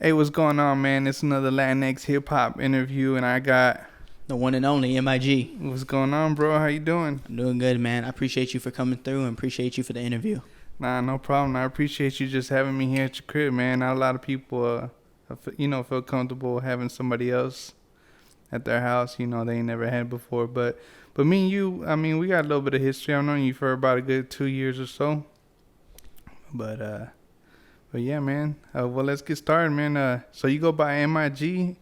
Hey, what's going on, man? It's another Latinx hip hop interview, and I got The one and only M.I.G. what's going on, bro? How you doing? I'm doing good, man. I appreciate you for coming through and appreciate you for the interview. Nah, no problem. I appreciate you just having me here at your crib, man. Not a lot of people, feel comfortable having somebody else at their house. They ain't never had before. But me and you, I mean, we got a little bit of history. I've known you for about a good 2 years or so. But but yeah, man. Well, let's get started, man. So you go by M.I.G.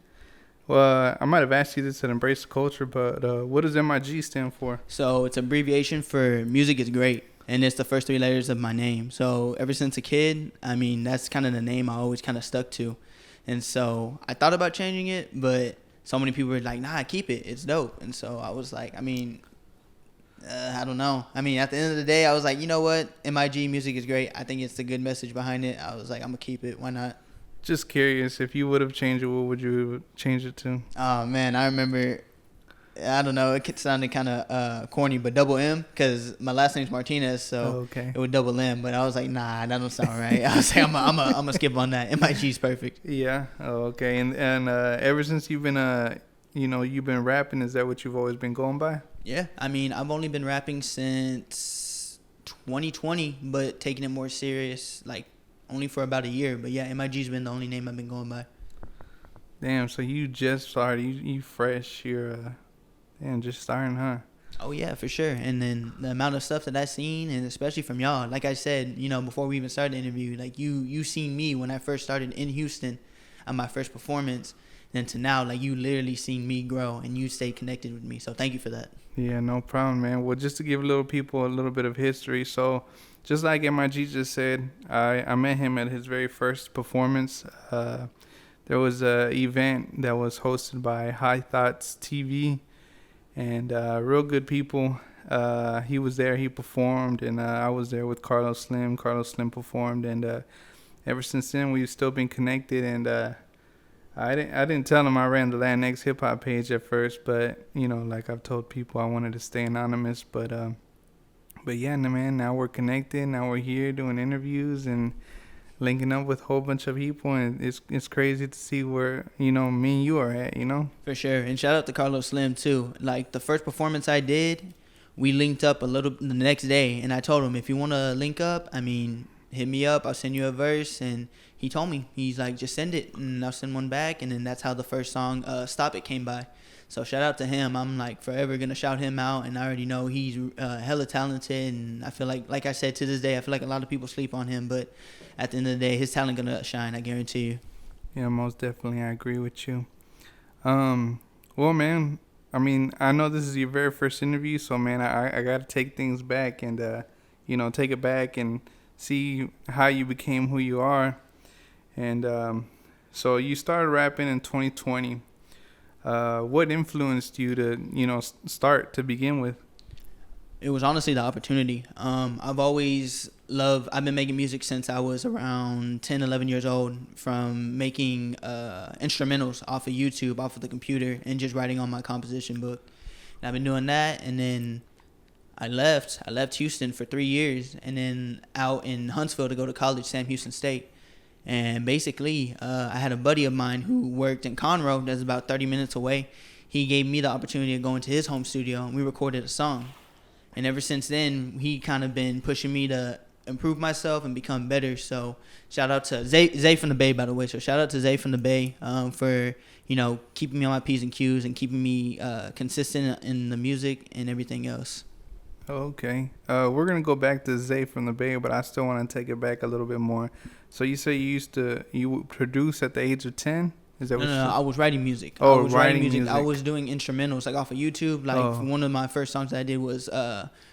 Well, I might have asked you this at Embrace the Culture, but what does M.I.G. stand for? So it's abbreviation for music is great, and it's the first three letters of my name. So ever since a kid, I mean, that's kind of the name I always kind of stuck to. And so I thought about changing it, but so many people were like, nah, keep it. It's dope. And so I was like, I don't know. I mean, at the end of the day, I was like, you know what? M.I.G. music is great. I think it's a good message behind it. I was like, I'm going to keep it. Why not? Just curious, if you would have changed it, what would you change it to? Oh, man, I remember, I don't know, it sounded kind of corny, but double M, because my last name's Martinez, so Okay. it would double M. But I was like, nah, that don't sound right. I was like, I'm gonna skip on that. M.I.G. is perfect. Yeah. Oh, okay. And ever since you've been you've been rapping, is that what you've always been going by? Yeah, I mean, I've only been rapping since 2020, but taking it more serious, like, only for about a year. But yeah, M.I.G's been the only name I've been going by. Damn. So you just started. You fresh. You're damn just starting, huh? Oh yeah, for sure. And then the amount of stuff that I've seen, and especially from y'all, like I said, before we even started the interview, like you seen me when I first started in Houston, on my first performance, and to now, like you literally seen me grow, and you stayed connected with me. So thank you for that. Yeah, no problem, man. Well, just to give little people a little bit of history. So, just like M.I.G. just said, I met him at his very first performance. There was a event that was hosted by High Thoughts TV, and real good people. He was there, he performed, and I was there with Carlos Slim. Carlos Slim performed, and ever since then we've still been connected. And I didn't tell him I ran the Latinx hip hop page at first, but like I've told people, I wanted to stay anonymous. But yeah, man, now we're connected. Now we're here doing interviews and linking up with a whole bunch of people, and it's crazy to see where me and you are at. For sure. And shout out to Carlos Slim too. Like the first performance I did, we linked up a little the next day, and I told him, if you want to link up, I mean, hit me up. I'll send you a verse. And he told me, he's like, just send it, and I'll send one back. And then that's how the first song, Stop It, came by. So shout out to him. I'm like forever gonna shout him out, and I already know he's hella talented. And I feel like I said, to this day, I feel like a lot of people sleep on him, but at the end of the day, his talent gonna shine. I guarantee you. Yeah, most definitely, I agree with you. Well, man, I mean, I know this is your very first interview, so man, I got to take things back and take it back and see how you became who you are. And so you started rapping in 2020. What influenced you to start to begin with? It was honestly the opportunity. I've been making music since I was around 10, 11 years old, from making instrumentals off of YouTube, off of the computer, and just writing on my composition book. And I've been doing that, and then I left Houston for 3 years, and then out in Huntsville to go to college, Sam Houston State. And basically, I had a buddy of mine who worked in Conroe, that's about 30 minutes away. He gave me the opportunity to go into his home studio, and we recorded a song. And ever since then, he kind of been pushing me to improve myself and become better. So shout out to Zay from the Bay, by the way. So shout out to Zay from the Bay for keeping me on my P's and Q's and keeping me consistent in the music and everything else. Okay. We're gonna go back to Zay from the Bay, but I still want to take it back a little bit more. So you say you would produce at the age of 10? Is that No, I was writing music. Oh, I was writing music. I was doing instrumentals like off of YouTube. Like one of my first songs that I did was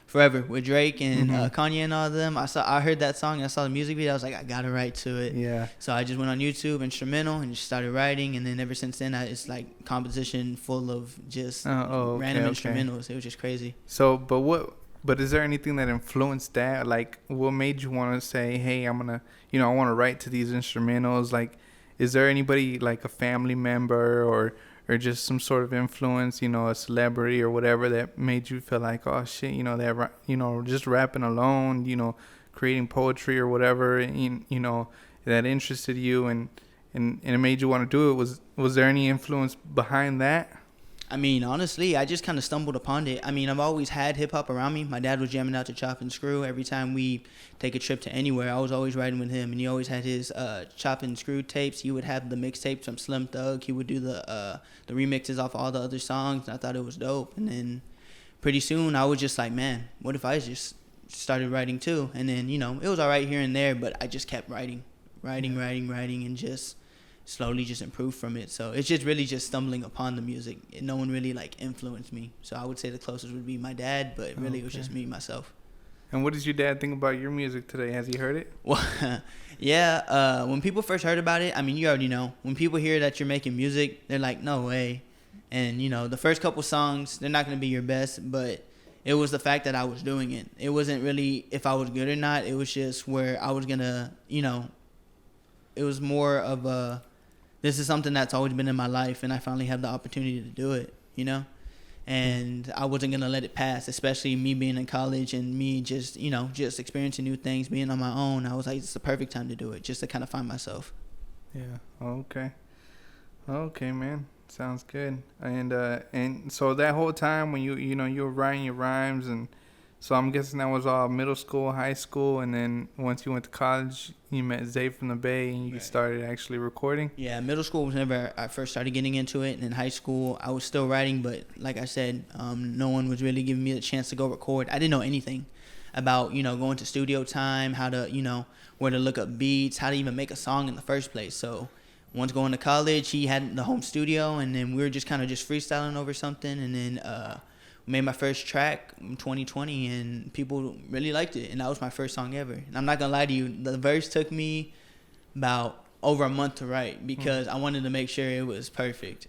"Forever" with Drake and Kanye and all of them. I heard that song. I saw the music video. I was like, I gotta write to it. Yeah. So I just went on YouTube, instrumental, and just started writing. And then ever since then, it's like composition full of just random instrumentals. It was just crazy. So, But is there anything that influenced that? Like, what made you want to say, hey, I'm gonna, I want to write to these instrumentals? Like, is there anybody, like a family member or just some sort of influence, a celebrity or whatever, that made you feel like, oh shit, just rapping alone, creating poetry or whatever, that interested you, and and it made you want to do it. Was there any influence behind that? I mean, honestly, I just kind of stumbled upon it. I mean, I've always had hip hop around me. My dad was jamming out to Chop and Screw every time we take a trip to anywhere. I was always riding with him, and he always had his Chop and Screw tapes. He would have the mixtapes from Slim Thug. He would do the remixes off all the other songs. I thought it was dope. And then pretty soon, I was just like, man, what if I just started writing too? And then it was all right here and there, but I just kept writing, and just slowly just improved from it. So it's just really just stumbling upon the music. No one really like influenced me. So I would say the closest would be my dad, but really it was just me, myself. And what does your dad think about your music today? Has he heard it? Well, yeah. When people first heard about it, I mean, you already know. When people hear that you're making music, they're like, no way. And, the first couple songs, they're not going to be your best, but it was the fact that I was doing it. It wasn't really if I was good or not. It was just where I was going to, it was more of a, this is something that's always been in my life, and I finally have the opportunity to do it, and I wasn't going to let it pass, especially me being in college and me just, just experiencing new things, being on my own. I was like, it's the perfect time to do it, just to kind of find myself. Yeah. Okay, man. Sounds good. And so that whole time when you were writing your rhymes, and so I'm guessing that was all middle school, high school, and then once you went to college, you met Zay from the Bay, and you started actually recording? Yeah, middle school was whenever I first started getting into it, and in high school, I was still writing, but like I said, no one was really giving me the chance to go record. I didn't know anything about, going to studio time, how to, where to look up beats, how to even make a song in the first place. So once going to college, he had the home studio, and then we were just kind of just freestyling over something, and then made my first track in 2020, and people really liked it, and that was my first song ever. And I'm not gonna lie to you, the verse took me about over a month to write because I wanted to make sure it was perfect.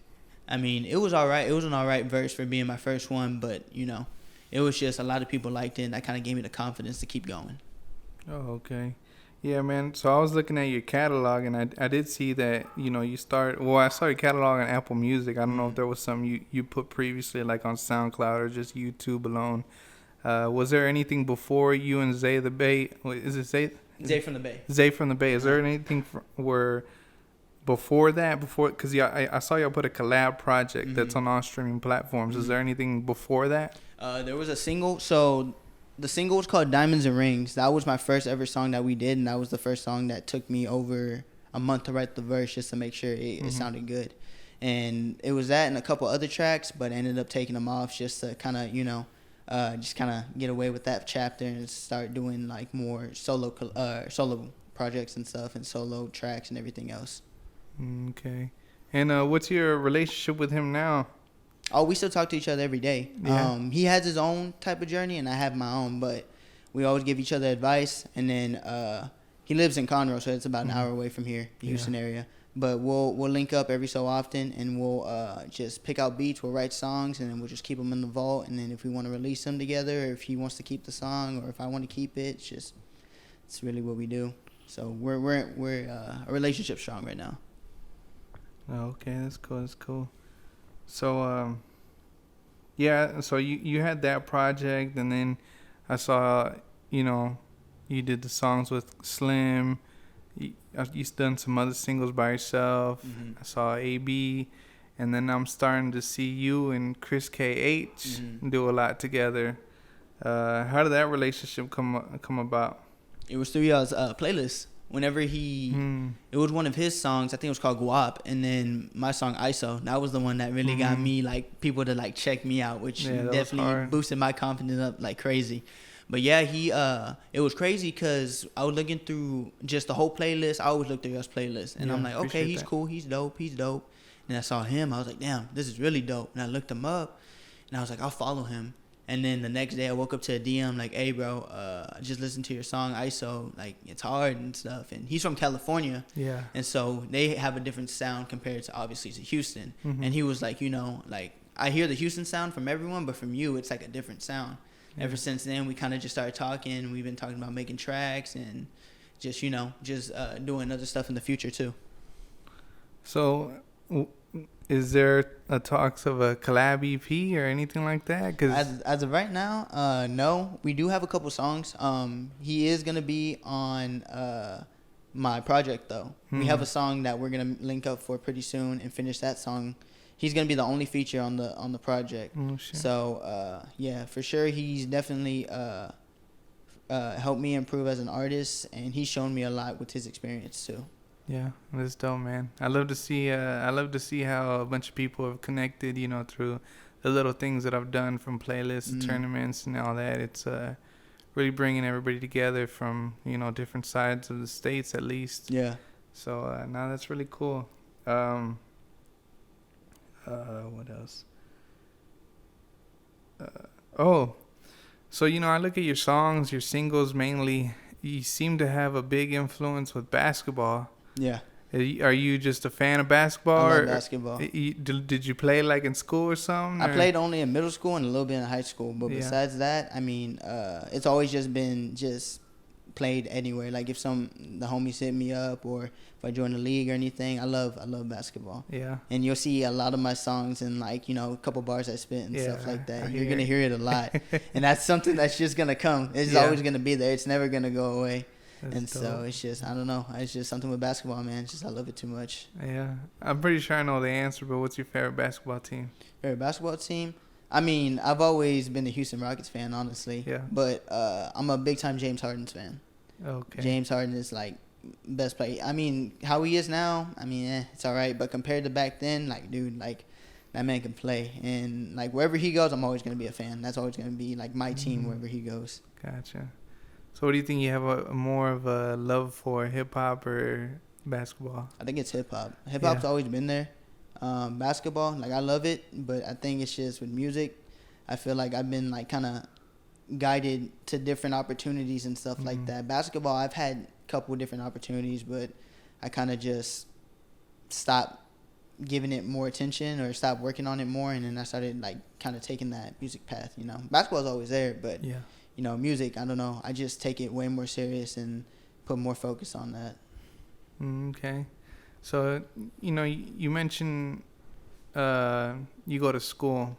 I mean, it was all right. It was an all right verse for being my first one, but it was just a lot of people liked it, and that kind of gave me the confidence to keep going. Oh, okay. Yeah, man. So I was looking at your catalog, and I did see that, I saw your catalog on Apple Music. I don't know if there was some you put previously, like on SoundCloud or just YouTube alone. Was there anything before you and Zay the Bay? Is it Zay? Zay from the Bay. Zay from the Bay. Is there anything before that? Because I saw y'all put a collab project that's on all streaming platforms. Is there anything before that? There was a single. So the single was called Diamonds and Rings. That was my first ever song that we did, and that was the first song that took me over a month to write the verse just to make sure it sounded good. And it was that and a couple other tracks, but I ended up taking them off just to kind of, just kind of get away with that chapter and start doing like more solo projects and stuff, and solo tracks and everything else. Okay. And what's your relationship with him now? Oh, we still talk to each other every day. Yeah. He has his own type of journey, and I have my own, but we always give each other advice. And then he lives in Conroe, so it's about an hour away from here, the Houston area. But we'll link up every so often, and we'll just pick out beats. We'll write songs, and then we'll just keep them in the vault. And then if we want to release them together, or if he wants to keep the song, or if I want to keep it, it's really what we do. So we're a relationship strong right now. Oh, okay, that's cool. So yeah, so you had that project, and then I saw you did the songs with Slim. You've done some other singles by yourself. I saw AB, and then I'm starting to see you and Chris KH do a lot together. How did that relationship come about? It was through y'all's playlist. Whenever it was one of his songs, I think it was called Guap, and then my song ISO. That was the one that really got me, like, people to like check me out, which definitely boosted my confidence up like crazy. But yeah, it was crazy because I was looking through just the whole playlist. I always look through y'all's playlist, and I'm like, okay, he's cool, he's dope. And I saw him, I was like, damn, this is really dope. And I looked him up, and I was like, I'll follow him. And then the next day I woke up to a DM like, hey, bro, I just listened to your song, ISO. Like, it's hard and stuff. And he's from California. Yeah. And so they have a different sound compared to, obviously, to Houston. And he was like, like, I hear the Houston sound from everyone, but from you, it's like a different sound. Ever since then, we kind of just started talking. We've been talking about making tracks and just, doing other stuff in the future, too. So is there a talks of a collab EP or anything like that? Cause as of right now, no. We do have a couple songs. He is gonna be on my project though. We have a Mm. song that we're gonna link up for pretty soon and finish that song. He's gonna be the only feature on the project. Oh shit. So yeah, for sure, he's definitely helped me improve as an artist, and he's shown me a lot with his experience too. Yeah, that's dope, man. I love to see. I love to see how a bunch of people have connected. You know, through the little things that I've done, from playlists, to tournaments, and all that. It's really bringing everybody together from different sides of the states, at least. Yeah. So now that's really cool. What else? Oh, so I look at your songs, your singles mainly. You seem to have a big influence with basketball. Yeah. Are you just a fan of I basketball? love basketball. Did you play like in school or something? I played only in middle school and a little bit in high school, but Yeah. besides that, I mean, it's always just been played anywhere. Like if the homies hit me up, or if I join the league or anything, I love basketball. Yeah. And you'll see a lot of my songs and like a couple bars I spit and stuff like that. You're gonna hear it a lot, and that's something that's just gonna come. It's always gonna be there. It's never gonna go away. That's dope. So it's just, I don't know. It's just something with basketball, man. It's just I love it too much. Yeah, I'm pretty sure I know the answer, but what's your favorite basketball team? Favorite basketball team? I mean, I've always been a Houston Rockets fan, honestly. Yeah. But I'm a big time James Harden fan. Okay. James Harden is like best player. I mean, how he is now, I mean, it's all right. But compared to back then, like, dude, like, that man can play. And, like, wherever he goes, I'm always going to be a fan. That's always going to be, like, my team wherever he goes. Gotcha. So what do you think you have more of a love for, hip-hop or basketball? I think it's hip-hop. Hip-hop's always been there. Basketball, like, I love it. But I think it's just with music, I feel like I've been, like, kind of guided to different opportunities and stuff like that. Basketball, I've had a couple of different opportunities, but I kind of just stopped giving it more attention or stopped working on it more, and then I started like kind of taking that music path. Basketball's always there, but music, I don't know, I just take it way more serious and put more focus on that. Okay. So you mentioned you go to school,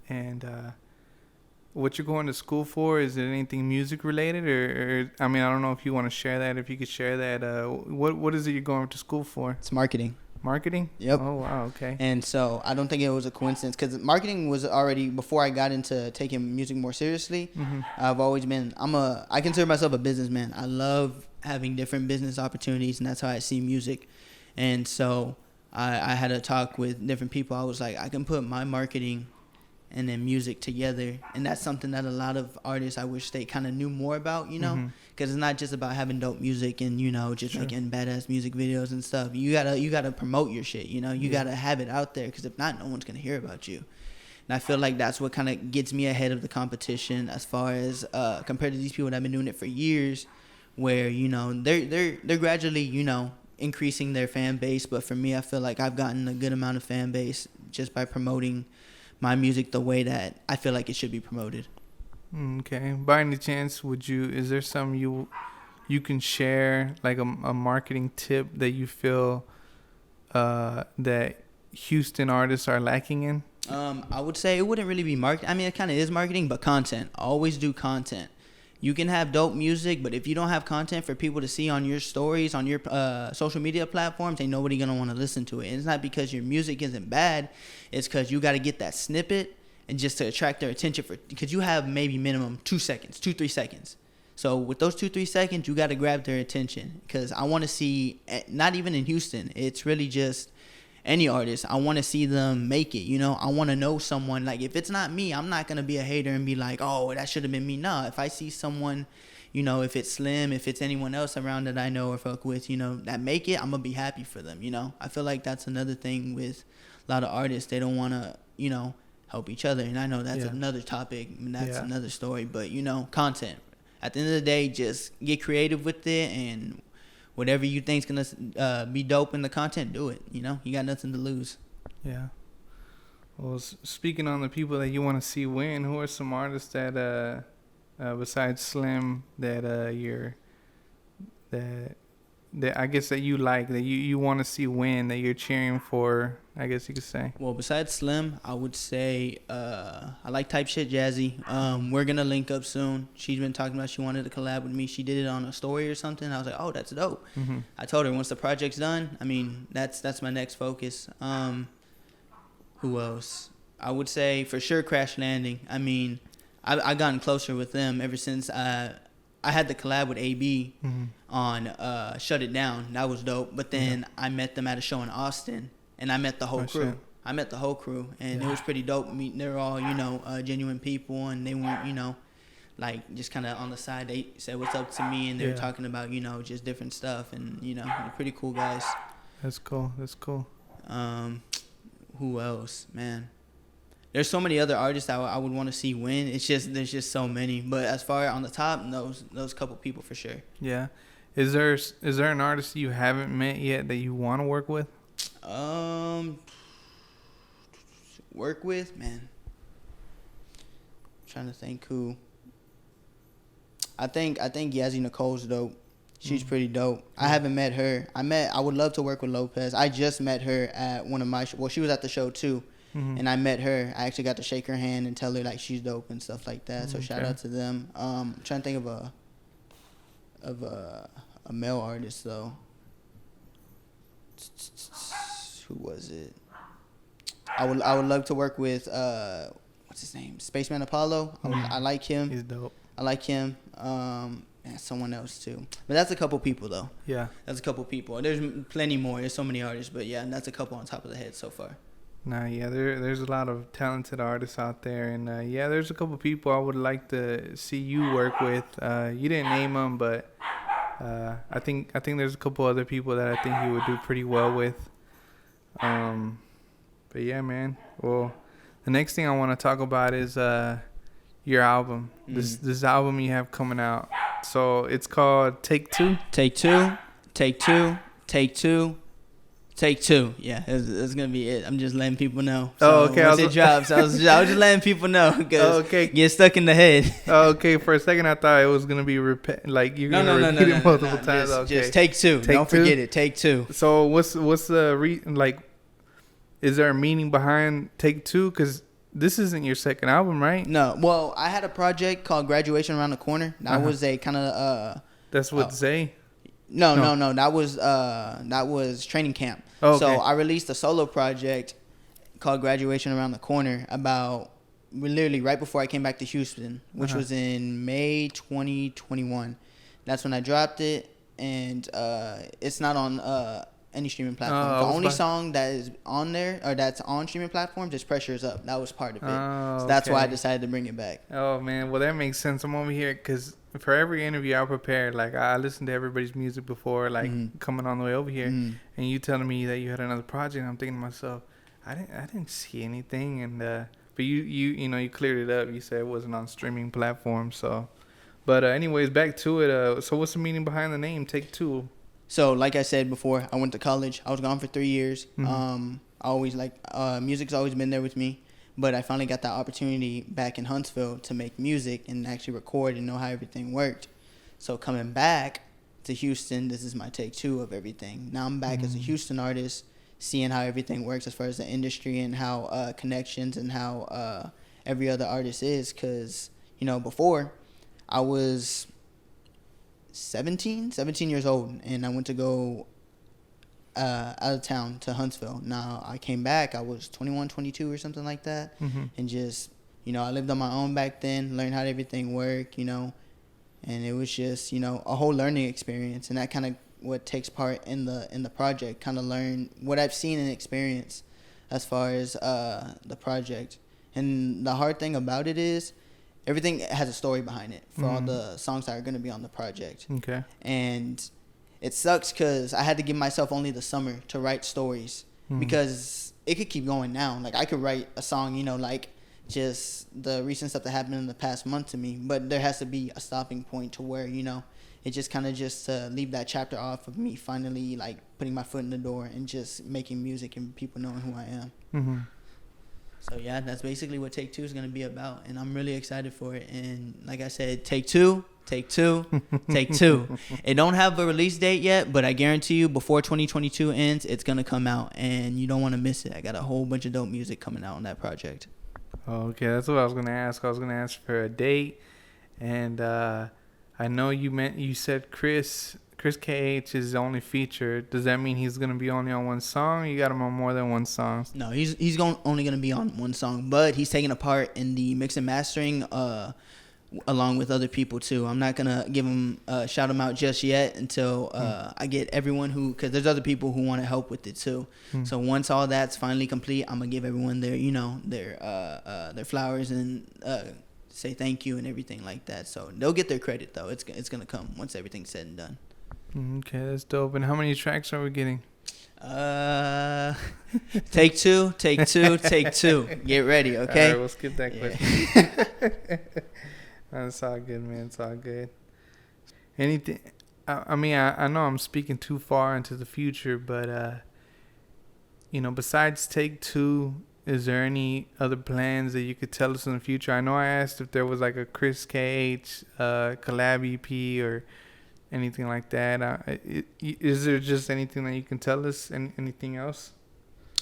and what you're going to school for, is it anything music related, or I mean, I don't know if you want to share that. If you could share that, what is it you're going to school for? It's marketing. Marketing? Yep. Oh wow, okay. And so I don't think it was a coincidence, because marketing was already before I got into taking music more seriously. I've always been I consider myself a businessman. I love having different business opportunities, and that's how I see music. And so I had a talk with different people. I was like, I can put my marketing and then music together, and that's something that a lot of artists, I wish they kind of knew more about, because it's not just about having dope music and just making badass music videos and stuff. You gotta promote your shit. You gotta have it out there, because if not, no one's gonna hear about you. And I feel like that's what kind of gets me ahead of the competition, as far as compared to these people that have been doing it for years, where they're gradually increasing their fan base. But for me, I feel like I've gotten a good amount of fan base just by promoting my music the way that I feel like it should be promoted. Okay. By any chance, is there some you can share, like a marketing tip that you feel that Houston artists are lacking in? I would say it wouldn't really be marketing. I mean, it kind of is marketing, but content. Always do content. You can have dope music, but if you don't have content for people to see on your stories, on your social media platforms, ain't nobody going to want to listen to it. And it's not because your music isn't bad. It's because you got to get that snippet, and just to attract their attention, because you have maybe minimum 3 seconds. So with those 3 seconds, you got to grab their attention, because I want to see, not even in Houston, it's really just any artist, I want to see them make it. I want to know someone. Like, if it's not me, I'm not going to be a hater and be like, oh, that should have been me. No, if I see someone, if it's Slim, if it's anyone else around that I know or fuck with, that make it, I'm going to be happy for them. I feel like that's another thing with a lot of artists. They don't want to, help each other. And I know that's another topic, and that's another story. But, content. At the end of the day, just get creative with it, and whatever you think's gonna be dope in the content, do it. You got nothing to lose. Yeah. Well, speaking on the people that you want to see win, who are some artists that besides Slim that that I guess that you like, that you want to see win, that you're cheering for, I guess you could say? Well, besides Slim, I would say I like Type Shit Jazzy. We're gonna link up soon. She's been talking about she wanted to collab with me. She did it on a story or something. I was like, oh, that's dope. Mm-hmm. I told her once the project's done, I mean, that's my next focus. Who else? I would say for sure Crash Landing. I mean, I gotten closer with them ever since I had the collab with AB Mm-hmm. on Shut It Down. That was dope. But then I met them at a show in Austin, and I met the whole crew. Shit. I met the whole crew, and it was pretty dope. They're all, genuine people, and they weren't, like just kind of on the side. They said what's up to me, and they were talking about, just different stuff, and, they're pretty cool guys. That's cool. That's cool. Who else, man? There's so many other artists that I would want to see win. There's just so many. But as far on the top, those couple people for sure. Yeah. Is there an artist you haven't met yet that you want to work with? Work with, man. I'm trying to think who. I think Yazzie Nicole's dope. She's pretty dope. I haven't met her. I would love to work with Lopez. I just met her at one of my she was at the show too. Mm-hmm. And I met her. I actually got to shake her hand and tell her like she's dope and stuff like that. So shout out to them. I'm trying to think of a male artist though. Who was it? I would love to work with what's his name? Spaceman Apollo. I like him. He's dope. I like him. And someone else too. But that's a couple people though. Yeah. That's a couple people. There's plenty more. There's so many artists, but yeah, that's a couple on top of the head so far. Nah, yeah, there's a lot of talented artists out there, and there's a couple people I would like to see you work with. You didn't name them, but I think there's a couple other people that I think you would do pretty well with. But yeah, man. Well, the next thing I want to talk about is your album. This album you have coming out. So it's called Take Two. Take Two. Take Two. Take Two. Take Two. Yeah, that's gonna be it. I'm just letting people know. So okay. Once it drops, I was just letting people know because get stuck in the head. Okay. For a second, I thought it was gonna be like you're gonna repeat it multiple times. Just Take Two. Don't forget it. Take Two. So what's the like? Is there a meaning behind Take Two? Because this isn't your second album, right? No. Well, I had a project called Graduation Around the Corner. That was a kind of That's with Zay. No. That was Training Camp. Oh, okay. So I released a solo project called Graduation Around the Corner about literally right before I came back to Houston, which was in May 2021. That's when I dropped it, and it's not on any streaming platform. The only song that is on there or that's on streaming platforms is Pressure Is Up. That was part of it. So that's why I decided to bring it back. Oh man, well that makes sense. I'm over here because for every interview I prepared, like I listened to everybody's music before, like coming on the way over here, and you telling me that you had another project. I'm thinking to myself, I didn't see anything, and but you cleared it up. You said it wasn't on streaming platforms, so. But anyways, back to it. So what's the meaning behind the name Take Two? So, like I said before, I went to college. I was gone for 3 years. Mm-hmm. I always music's always been there with me, but I finally got that opportunity back in Huntsville to make music and actually record and know how everything worked. So coming back to Houston, this is my take two of everything. Now I'm back as a Houston artist, seeing how everything works as far as the industry and how connections and how every other artist is. Because, before I was 17 years old, and I went to go out of town to Huntsville. Now I came back, I was 21, 22 or something like that, and just, I lived on my own back then, learned how everything worked, and it was just, a whole learning experience, and that kind of what takes part in the project, kind of learn what I've seen and experienced as far as the project. And the hard thing about it is everything has a story behind it for all the songs that are going to be on the project. Okay. And it sucks because I had to give myself only the summer to write stories because it could keep going now. Like I could write a song, like just the recent stuff that happened in the past month to me, but there has to be a stopping point to where, it just kind of just to leave that chapter off of me finally like putting my foot in the door and just making music and people knowing who I am. So yeah, that's basically what Take Two is gonna be about, and I'm really excited for it. And like I said, Take Two, Take Two, Take Two. It don't have a release date yet, but I guarantee you, before 2022 ends, it's gonna come out, and you don't want to miss it. I got a whole bunch of dope music coming out on that project. Okay, that's what I was gonna ask. I was gonna ask for a date, and I know you said Chris KH is the only feature. Does that mean he's gonna be only on one song? Or you got him on more than one song? No, only gonna be on one song, but he's taking a part in the mix and mastering. Along with other people too. I'm not gonna give him shout him out just yet until I get everyone because there's other people who want to help with it too. So once all that's finally complete, I'm gonna give everyone their flowers and say thank you and everything like that. So they'll get their credit though. It's gonna come once everything's said and done. Okay, that's dope. And how many tracks are we getting? Take two, take two, take two. Get ready, okay? All right, we'll skip that question. It's all good, man. It's all good. Anything? I mean, I know I'm speaking too far into the future, but besides Take Two, is there any other plans that you could tell us in the future? I know I asked if there was like a Chris KH collab EP or anything like that. Is there just anything that you can tell us? Anything else?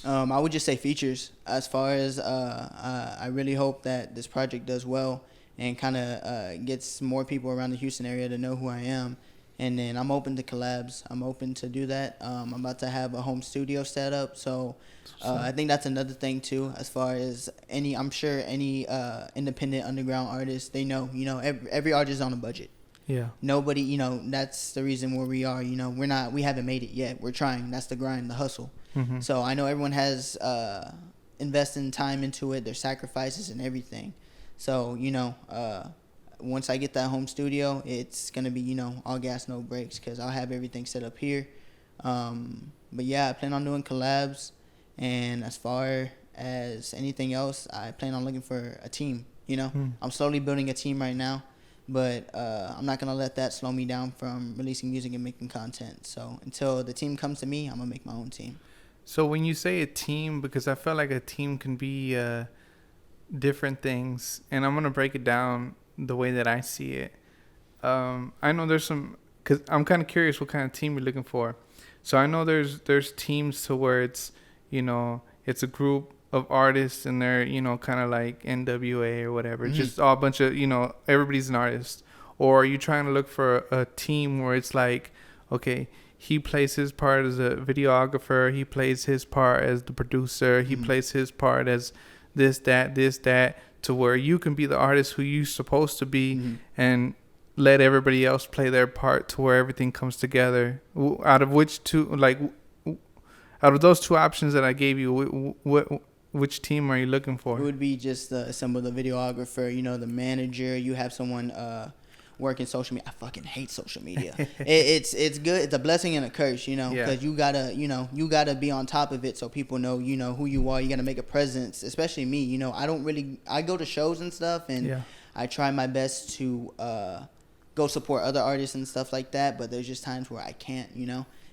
I would just say features. As far as I really hope that this project does well and kind of gets more people around the Houston area to know who I am. And then I'm open to collabs. I'm open to do that. I'm about to have a home studio set up. So I think that's another thing too, as far as I'm sure any independent underground artist, they know, every artist is on a budget. Yeah. Nobody, that's the reason where we are, we haven't made it yet. We're trying. That's the grind, the hustle. Mm-hmm. So I know everyone has invested time into it, their sacrifices and everything. So, once I get that home studio, it's going to be, all gas, no brakes, because I'll have everything set up here. But yeah, I plan on doing collabs. And as far as anything else, I plan on looking for a team, I'm slowly building a team right now. But I'm not going to let that slow me down from releasing music and making content. So until the team comes to me, I'm going to make my own team. So when you say a team, because I feel like a team can be different things, and I'm going to break it down the way that I see it. I know there's some, because I'm kind of curious what kind of team you're looking for. So I know there's teams to where it's, it's a group of artists and they're, kind of like NWA or whatever. Mm-hmm. Just all a bunch of, everybody's an artist. Or are you trying to look for a team where it's like, okay, he plays his part as a videographer, he plays his part as the producer, he plays his part as this, that, to where you can be the artist who you're supposed to be and let everybody else play their part to where everything comes together. Out of those two options that I gave you, which team are you looking for? It would be just some of the videographer, the manager. You have someone working social media. I fucking hate social media. It's good. It's a blessing and a curse, because you gotta be on top of it so people know, who you are. You gotta make a presence, especially me. I go to shows and stuff, and I try my best to go support other artists and stuff like that. But there's just times where I can't,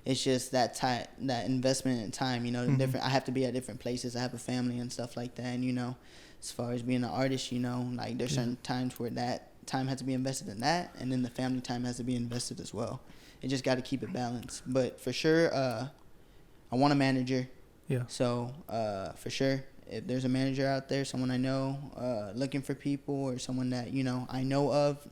It's just that investment in time, different. I have to be at different places. I have a family and stuff like that, and as far as being an artist, there's certain times where that time has to be invested in that, and then the family time has to be invested as well. You just got to keep it balanced. But for sure, I want a manager. Yeah. So for sure, if there's a manager out there, someone I know, looking for people, or someone that I know of,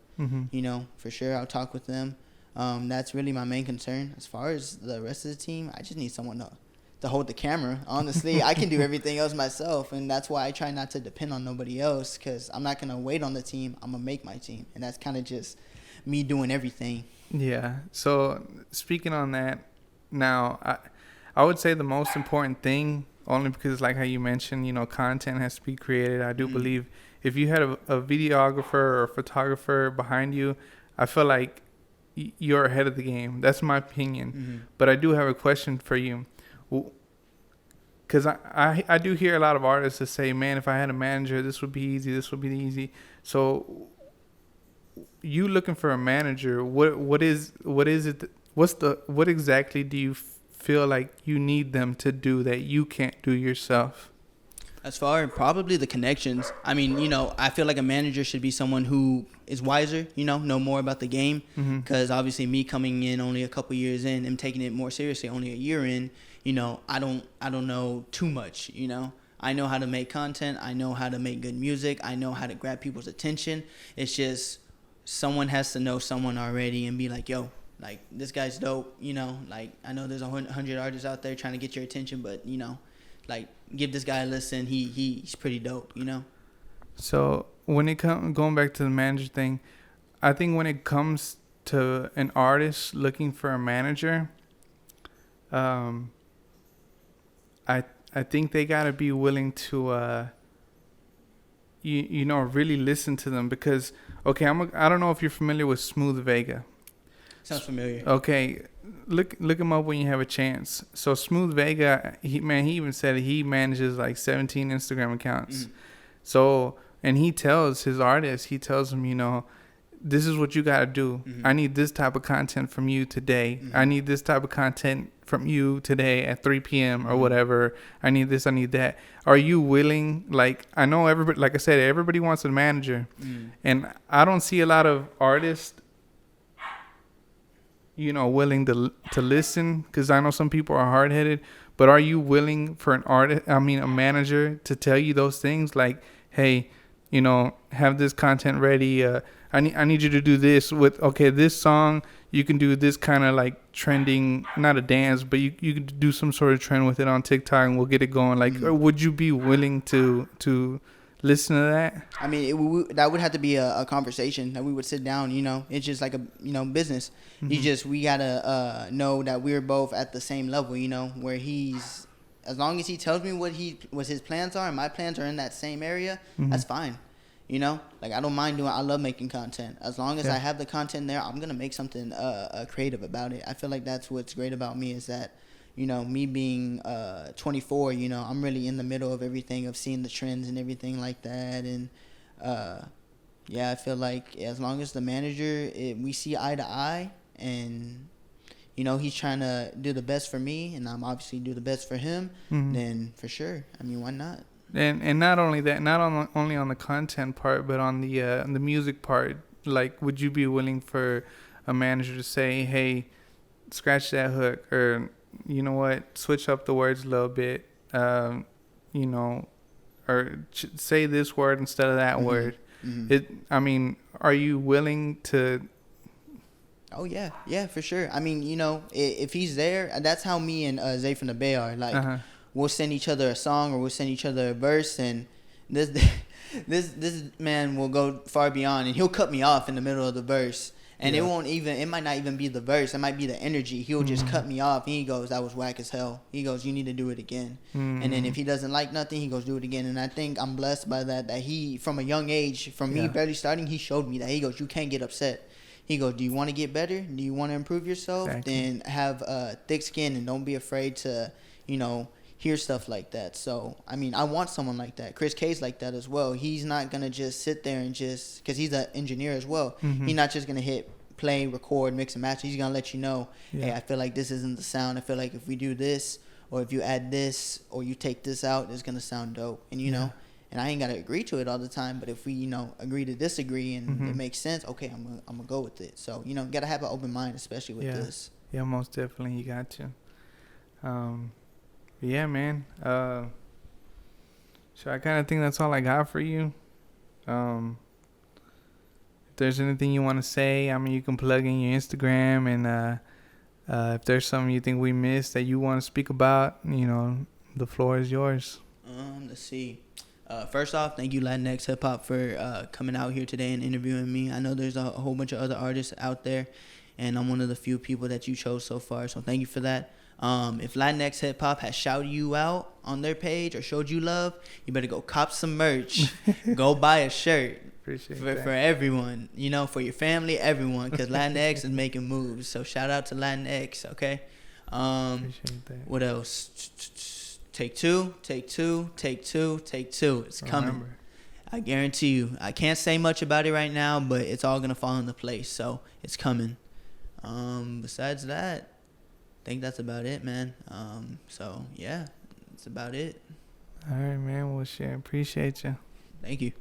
for sure I'll talk with them. That's really my main concern. As far as the rest of the team, I just need someone to hold the camera. Honestly, I can do everything else myself, and that's why I try not to depend on nobody else, because I'm not going to wait on the team. I'm going to make my team, and that's kind of just me doing everything. Yeah. So speaking on that, now I would say the most important thing, only because like how you mentioned, content has to be created. I do believe if you had a videographer or a photographer behind you, I feel like you're ahead of the game. That's my opinion. But I do have a question for you. Because I do hear a lot of artists that say, man, if I had a manager, this would be easy. So you looking for a manager, what exactly do you feel like you need them to do that you can't do yourself? As far as probably the connections, I mean, I feel like a manager should be someone who is wiser, know more about the game. Mm-hmm. Because obviously, me coming in only a couple years in and taking it more seriously, only a year in, I don't know too much. I know how to make content. I know how to make good music. I know how to grab people's attention. It's just someone has to know someone already and be like, yo, like this guy's dope. Like I know there's 100 artists out there trying to get your attention, but like give this guy a listen. He's pretty dope. So when it comes going back to the manager thing, I think when it comes to an artist looking for a manager, um, I think they gotta be willing to really listen to them because okay, I don't know if you're familiar with Smooth Vega. Sounds familiar. Okay, look him up when you have a chance. So Smooth Vega, he even said he manages like 17 Instagram accounts. Mm-hmm. So and he tells his artists, he tells them, this is what you got to do. Mm-hmm. I need this type of content from you today. Mm-hmm. I need this type of content from you today at 3 p.m. or whatever. I need this, I need that. Are you willing? Like, I know everybody, like I said, everybody wants a manager. Mm-hmm. And I don't see a lot of artists, willing to listen because I know some people are hard-headed. But are you willing for a manager to tell you those things? Like, hey, have this content ready. I need you to do this with, okay, this song, you can do this kind of like trending, not a dance, but you can do some sort of trend with it on TikTok and we'll get it going. Like, would you be willing to listen to that? I mean, that would have to be a conversation that we would sit down, It's just like a, business. Mm-hmm. We got to know that we're both at the same level, where as long as he tells me what his plans are and my plans are in that same area, Mm-hmm. that's fine. Like I don't mind I love making content. As long as I have the content there, I'm going to make something creative about it. I feel like that's what's great about me is that, me being 24, I'm really in the middle of everything, of seeing the trends and everything like that. And I feel like as long as the manager, we see eye to eye and, he's trying to do the best for me and I'm obviously do the best for him, Mm-hmm. then for sure. I mean, why not? And not only that, not only on the content part, but on the music part. Like, would you be willing for a manager to say, "Hey, scratch that hook," or you know what, switch up the words a little bit, or say this word instead of that word? Mm-hmm. Are you willing to? Oh yeah, for sure. I mean, if he's there, that's how me and Zay from the Bay are. Like, we'll send each other a song or we'll send each other a verse, and this this man will go far beyond, and he'll cut me off in the middle of the verse, and it might not even be the verse, it might be the energy. He'll just cut me off, and he goes, "That was whack as hell." He goes, "You need to do it again." And then if he doesn't like nothing, he goes, "Do it again." And I think I'm blessed by that he, from a young age, from me barely starting, he showed me that. He goes, "You can't get upset." He goes, "Do you want to get better? Do you want to improve yourself? Exactly. Then have thick skin and don't be afraid to, hear stuff like that." So, I mean, I want someone like that. Chris K's like that as well. He's not going to just sit there and because he's an engineer as well. Mm-hmm. He's not just going to hit play, record, mix and match. He's going to let you know, hey, I feel like this isn't the sound. I feel like if we do this or if you add this or you take this out, it's going to sound dope. And, know, and I ain't got to agree to it all the time. But if we, agree to disagree and it makes sense, okay, I'm going to go with it. So, got to have an open mind, especially with this. Yeah, most definitely. You got to. Yeah, man. So I kind of think that's all I got for you. If there's anything you want to say, you can plug in your Instagram, and if there's something you think we missed that you want to speak about, the floor is yours. Let's see. First off, thank you Latinx Hip Hop for coming out here today and interviewing me. I know there's a whole bunch of other artists out there, and I'm one of the few people that you chose so far, so thank you for that. If Latinx Hip Hop has shouted you out on their page or showed you love, you better go cop some merch. Go buy a shirt. Appreciate for everyone, for your family, everyone, because Latinx is making moves. So shout out to Latinx, okay? Appreciate that. What else? Take two. It's coming. Remember. I guarantee you. I can't say much about it right now, but it's all gonna fall into place. So it's coming. Besides that, I think that's about it, man. So yeah, that's about it. All right, man. Well, shit. Appreciate you. Thank you.